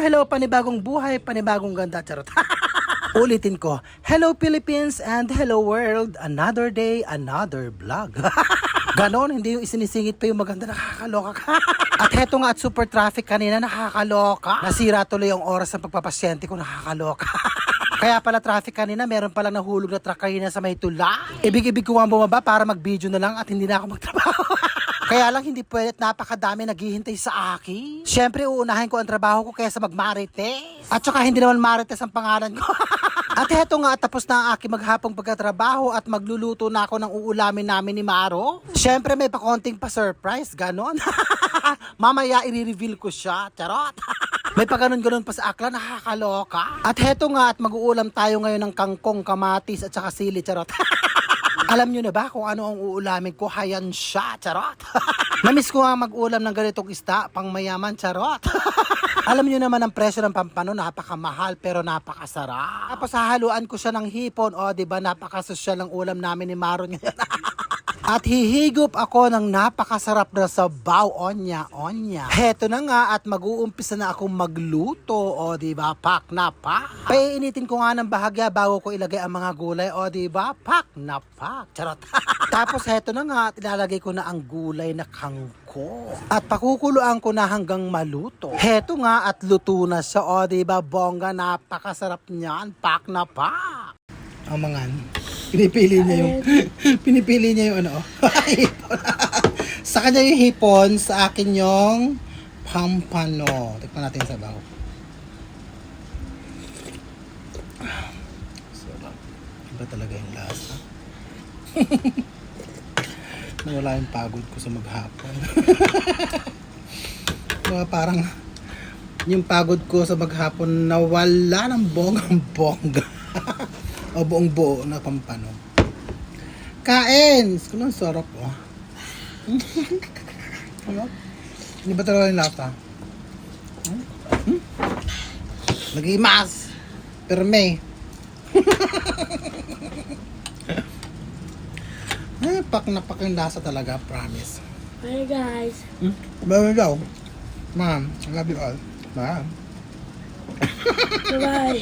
Hello, panibagong buhay, panibagong ganda, charot. Ulitin ko, hello Philippines and hello world, another day, another vlog. Ganon, hindi yung isinisingit pa yung maganda, nakakaloka ka. At heto nga at super traffic kanina, nakakaloka. Nasira tuloy yung oras ng pagpapasyente ko, nakakaloka. Kaya pala traffic kanina, meron palang nahulog na truck kanina sa may tula. Ibig-ibig ko nga bumaba para mag-video na lang at hindi na ako magtrabaho. Kaya lang hindi pwede at napakadami naghihintay sa akin. Siyempre uunahin ko ang trabaho ko kaysa magmarites. At saka hindi naman marites ang pangalan ko. At heto nga, tapos na ang aking maghapong pagkatrabaho at magluluto na ako ng uulamin namin ni Maro. Siyempre may pakonting pa-surprise, ganon. Mamaya i-reveal ko siya, charot. May pa ganon-ganon pa sa akla, nakakaloka. At heto nga, at mag-uulam tayo ngayon ng kangkong, kamatis at saka sili, charot. Alam nyo na ba kung ano ang uulamin ko? Hayan siya, charot. Namiss ko nga mag-ulam ng ganitong isda, pang mayaman, charot. Alam nyo naman ang presyo ng pampano, napakamahal pero napakasarap. Tapos hahaluan ko siya ng hipon, o diba napakasosyal ng ulam namin ni Maro ngayon. At hihigop ako ng napakasarap na sabaw, onya. Heto na nga at mag-uumpisa na akong magluto, o diba, pak na pak. Paiinitin ko nga ng bahagya bago ko ilagay ang mga gulay, o diba, pak na pak. Charot. Tapos heto na nga at ilalagay ko na ang gulay na kangkong. At pakukuluan ko na hanggang maluto. Heto nga at luto na siya, o diba, bongga, napakasarap niyan, pak na pak. Ang mangan. Pinipili niya yung ano. Sa kanya yung hipon, sa akin yung pampano. Tikman natin sa sabaw. Sarap. Iba talaga yung lasa. Nawala yung pagod ko sa maghapon. Parang yung pagod ko sa maghapon nawala ng bonggang-bongga. O buong buo na pampano. Kain! Ang sarap, oh. Ano? Hindi ba talaga yung lasa? Nag-imas! Perme! Ay, pak na pak yung lasa talaga, promise. Bye guys. Bye daw. Ma'am, I love you all. Bye. Bye bye.